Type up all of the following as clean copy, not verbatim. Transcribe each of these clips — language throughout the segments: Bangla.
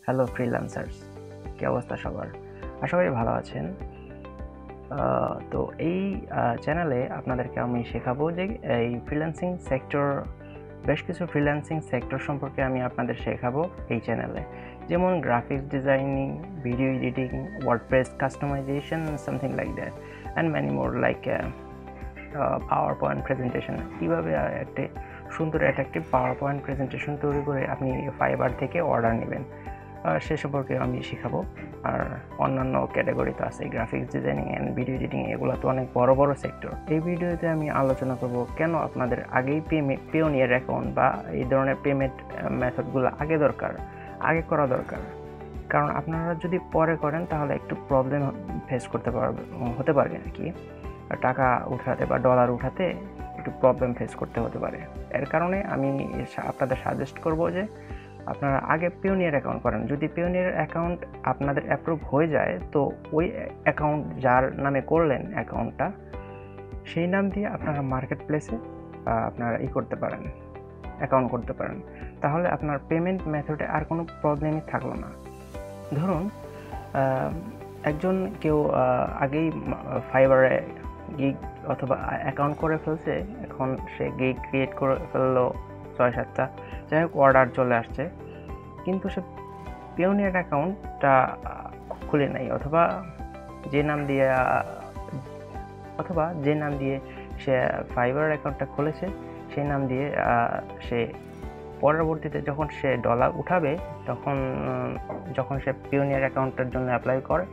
হ্যালো ফ্রিল্যান্সার্স, কি অবস্থা সবার? আশা করি ভালো আছেন। তো এই চ্যানেলে আপনাদেরকে আমি শেখাবো যে এই ফ্রিল্যান্সিং সেক্টর, বেশ কিছু ফ্রিল্যান্সিং সেক্টর সম্পর্কে আমি আপনাদের শেখাবো এই চ্যানেলে। যেমন graphics designing, video editing, WordPress customisation, something like that, and many more like power point presentation. কীভাবে একটি সুন্দর অ্যাট্রাকটিভ পাওয়ার পয়েন্ট প্রেজেন্টেশন তৈরি করে আপনি ফাইবার থেকে অর্ডার নেবেন, সে সম্পর্কে আমি শেখাবো। আর অন্যান্য ক্যাটাগরি তো আছে, graphics designing and video editing, এগুলো তো অনেক বড় বড় সেক্টর। এই ভিডিওতে আমি আলোচনা করব কেন আপনাদের আগেই পেওনিয়ার অ্যাকাউন্ট বা এই ধরনের পেমেন্ট মেথডগুলো আগে করা দরকার। কারণ আপনারা যদি পরে করেন তাহলে একটু প্রবলেম ফেস হতে পারে আর কি। টাকা উঠাতে বা ডলার উঠাতে একটু প্রবলেম ফেস করতে হতে পারে। এর কারণে আমি আপনাদের সাজেস্ট করব যে আপনারা আগে পেওনিয়ার অ্যাকাউন্ট করেন। যদি পেওনিয়ার অ্যাকাউন্ট আপনাদের অ্যাপ্রুভ হয়ে যায়, তো ওই অ্যাকাউন্ট যার নামে করলেন অ্যাকাউন্টটা, সেই নাম দিয়ে আপনারা মার্কেট প্লেসে আপনারা করতে পারেন, অ্যাকাউন্ট করতে পারেন। তাহলে আপনার পেমেন্ট মেথডে আর কোনো প্রবলেমই থাকলো না। ধরুন কেউ আগেই ফাইবারে গিগ অথবা অ্যাকাউন্ট করে ফেলছে, এখন সে গিগ ক্রিয়েট করে ফেললো 6-7টা, যাই হোক অর্ডার চলে আসছে, কিন্তু সে পেওনিয়ার অ্যাকাউন্টটা খুলে নাই, অথবা যে নাম দিয়ে সে ফাইবার অ্যাকাউন্টটা খুলেছে সেই নাম দিয়ে সে পরবর্তীতে যখন সে ডলার উঠাবে, যখন সে পেওনিয়ার অ্যাকাউন্টের জন্য অ্যাপ্লাই করে,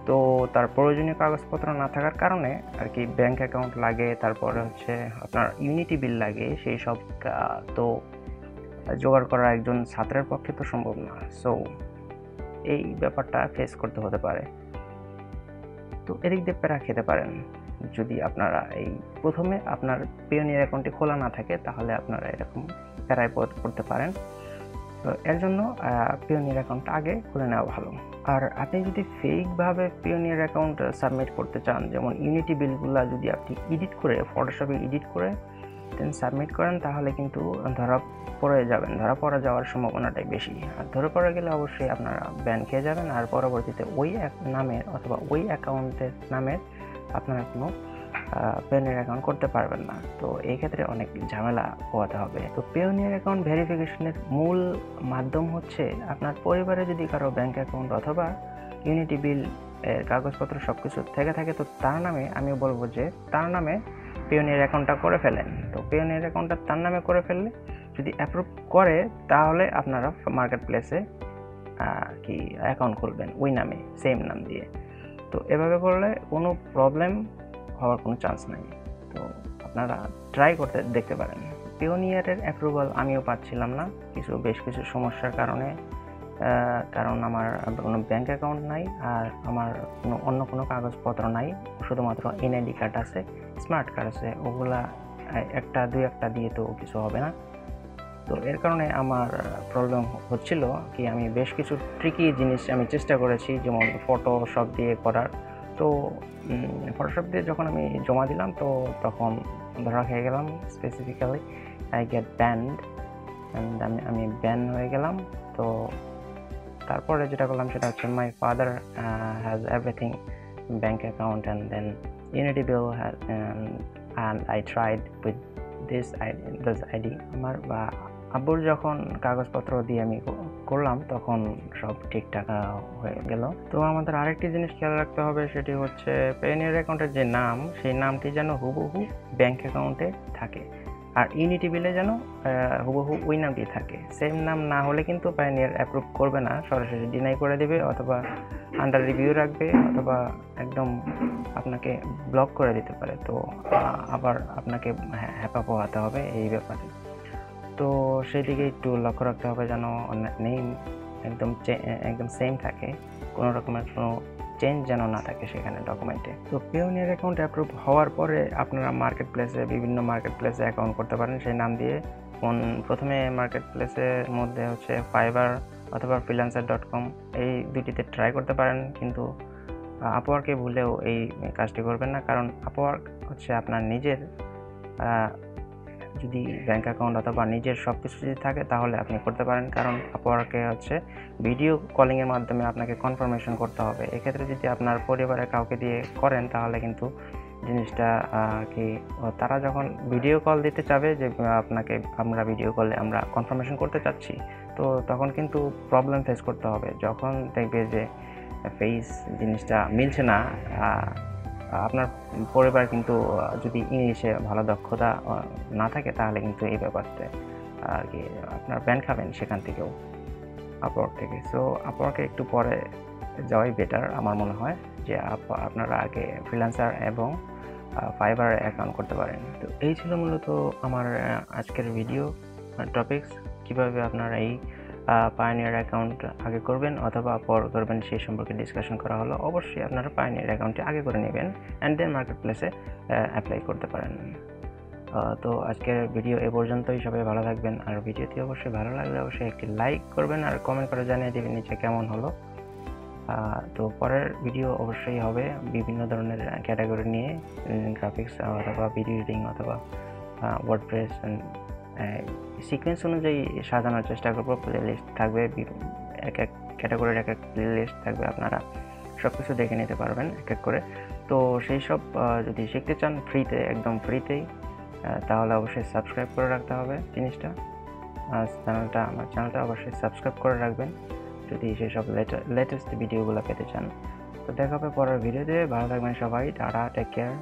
তো তার প্রয়োজনীয় কাগজপত্র না থাকার কারণে আর কি ব্যাংক অ্যাকাউন্ট লাগে, তারপরে হচ্ছে আপনার ইউনিটি বিল লাগে, সেই সব তো জোগাড় করা একজন ছাত্রের পক্ষে তো সম্ভব না। সো এই ব্যাপারটা ফেস করতে হতে পারে। তো এদিক দিয়ে প্যারা খেতে পারেন যদি আপনারা প্রথমে আপনার পেওনিয়ার অ্যাকাউন্টটি খোলা না থাকে, তাহলে আপনারা এরকম প্যারায় পড়তে পারেন। তো এর জন্য পেওনিয়ার অ্যাকাউন্টটা আগে খুলে নেওয়া ভালো। আর আপনি যদি ফেকভাবে পেওনিয়ার অ্যাকাউন্ট সাবমিট করতে চান, যেমন ইউনিটি বিলগুলো যদি আপনি ফটোশপে এডিট করে দেন সাবমিট করেন, তাহলে কিন্তু ধরা পড়ে যাওয়ার সম্ভাবনাটাই বেশি। আর ধরে পড়ে গেলে অবশ্যই আপনারা ব্যান খেয়ে যাবেন, আর পরবর্তীতে ওই নামের অথবা ওই অ্যাকাউন্টের নামের আপনারা কোনো পেওনিয়ার অ্যাকাউন্ট করতে পারবেন না। তো এই ক্ষেত্রে অনেক ঝামেলা পোহাতে হবে। তো পেওনিয়ার অ্যাকাউন্ট ভেরিফিকেশনের মূল মাধ্যম হচ্ছে আপনার পরিবারে যদি কারো ব্যাংক অ্যাকাউন্ট অথবা ইউনিটি বিল এর কাগজপত্র সবকিছু থেকে থাকে, তো তার নামে আমি বলবো যে তার নামে পেওনিয়ার অ্যাকাউন্টটা করে ফেলেন। তো পেওনিয়ার অ্যাকাউন্টটা তার নামে করে ফেললে, যদি অ্যাপ্রুভ করে, তাহলে আপনারা মার্কেট প্লেসে অ্যাকাউন্ট খুলবেন ওই নামে, সেম নাম দিয়ে। তো এভাবে করলে কোনো প্রবলেম হওয়ার কোনো চান্স নাই। তো আপনারা ট্রাই করতে দেখতে পারেন। পেওনিয়ারের অ্যাপ্রুভাল আমিও পাচ্ছিলাম না বেশ কিছু সমস্যার কারণে, কারণ আমার কোনো ব্যাংক অ্যাকাউন্ট নাই, আর আমার অন্য কোনো কাগজপত্র নাই, শুধুমাত্র এনআইডি কার্ড আছে, স্মার্ট কার্ড আছে, ওগুলা দুই একটা দিয়ে তো কিছু হবে না। তো এর কারণে আমার প্রবলেম হচ্ছিল কি, আমি বেশ কিছু ট্রিকি জিনিস আমি চেষ্টা করেছি, যেমন ফটোশপ দিয়ে করার। তো ফটোশপ দিয়ে যখন আমি জমা দিলাম, তো তখন ধরা খেয়ে গেলাম। স্পেসিফিক্যালি আই গেট ব্যান্ড, আমি ব্যান হয়ে গেলাম। তো তারপরে যেটা করলাম সেটা হচ্ছে, my father has everything, bank account and then ইউনিটি bill and I tried with this ID. আমার আব্বুর যখন কাগজপত্র দিয়ে আমি করলাম, তখন সব ঠিকঠাক হয়ে গেল। তো আমাদের আরেকটি জিনিস খেয়াল রাখতে হবে, সেটি হচ্ছে পেওনিয়ার অ্যাকাউন্টের যে নাম, সেই নামটি যেন হুবহু ব্যাংক অ্যাকাউন্টে থাকে, আর ইউনিটি বিলে যেন হুবহু ওই নামটি থাকে। সেম নাম না হলে কিন্তু পেওনিয়ার অ্যাপ্রুভ করবে না, সরাসরি ডিনাই করে দেবে, অথবা আন্ডার রিভিউ রাখবে, অথবা একদম আপনাকে ব্লক করে দিতে পারে। তো আবার আপনাকে হ্যাপা পোহাতে হবে এই ব্যাপারে। তো সেই দিকে একটু লক্ষ্য রাখতে হবে যেন নেম একদম সেম থাকে, কোনো রকমের কোনো চেঞ্জ যেন না থাকে সেখানে ডকুমেন্টে। তো পেওনিয়ার অ্যাকাউন্ট অ্যাপ্রুভ হওয়ার পরে আপনারা বিভিন্ন মার্কেট প্লেসে অ্যাকাউন্ট করতে পারেন সেই নাম দিয়ে। প্রথমে মার্কেট প্লেসের মধ্যে হচ্ছে ফাইবার অথবা freelancer.com, এই দুটিতে ট্রাই করতে পারেন, কিন্তু আপওয়ার্কে ভুলেও এই কাজটি করবেন না, কারণ আপওয়ার্ক হচ্ছে আপনার নিজের যদি ব্যাংক অ্যাকাউন্ট অথবা নিজের সব কিছু যদি থাকে তাহলে আপনি করতে পারেন, কারণ আপওয়ার্কে হচ্ছে ভিডিও কলিংয়ের মাধ্যমে আপনাকে কনফার্মেশন করতে হবে। এক্ষেত্রে যদি আপনার পরিবারের কাউকে দিয়ে করেন তাহলে কিন্তু জিনিসটা কি তারা যখন ভিডিও কল দিতে চাবে যে আপনাকে আমরা ভিডিও কলে আমরা কনফার্মেশন করতে চাচ্ছি, তো তখন কিন্তু প্রবলেম ফেস করতে হবে। যখন দেখবে যে ফেস জিনিসটা মিলছে না, আপনার পরিবার কিন্তু যদি ইংলিশে ভালো দক্ষতা না থাকে তাহলে কিন্তু এই ব্যাপারতে আর কি আপনার ব্যান খাবেন সেখান থেকেও, আপওয়ার্ক থেকে। সো আপওয়ার্কে একটু পরে যাওয়াই বেটার আমার মনে হয়, যে আপনারা আগে ফ্রিল্যান্সার এবং ফাইবার অ্যাকাউন্ট করতে পারেন। তো এই ছিল মূলত আমার আজকের ভিডিও টপিকস, কিভাবে আপনারা এই পায়োনিয়ার অ্যাকাউন্ট আগে করবেন অথবা পর করবেন সেই সম্পর্কে ডিসকাশন করা হলো। অবশ্যই আপনারা পায়োনিয়ার অ্যাকাউন্টটি আগে করে নেবেন অ্যান্ড দেন মার্কেট প্লেসে অ্যাপ্লাই করতে পারেন। তো আজকের ভিডিও এ পর্যন্তই। সবাই ভালো থাকবেন, আর ভিডিওটি অবশ্যই ভালো লাগলে অবশ্যই একটি লাইক করবেন আর কমেন্ট করে জানিয়ে দেবেন নিচে কেমন হলো। তো পরের ভিডিও অবশ্যই হবে বিভিন্ন ধরনের ক্যাটাগরি নিয়ে, গ্রাফিক্স অথবা ভিডিও এডিটিং অথবা ওয়ার্ডপ্রেস সিকোয়েন্স অনুযায়ী সাজানোর চেষ্টা করবো। প্লে লিস্ট থাকবে, এক এক ক্যাটাগরির এক এক প্লে লিস্ট থাকবে, আপনারা সব কিছু দেখে নিতে পারবেন এক এক করে। তো সেই সব যদি শিখতে চান ফ্রিতে, একদম ফ্রিতেই, তাহলে অবশ্যই সাবস্ক্রাইব করে রাখতে হবে জিনিসটা। আমার চ্যানেলটা অবশ্যই সাবস্ক্রাইব করে রাখবেন যদি সেসব লেটেস্ট ভিডিওগুলো পেতে চান। তো দেখা হবে পরের ভিডিওতে। ভালো থাকবেন সবাই, টাটা, টেক কেয়ার।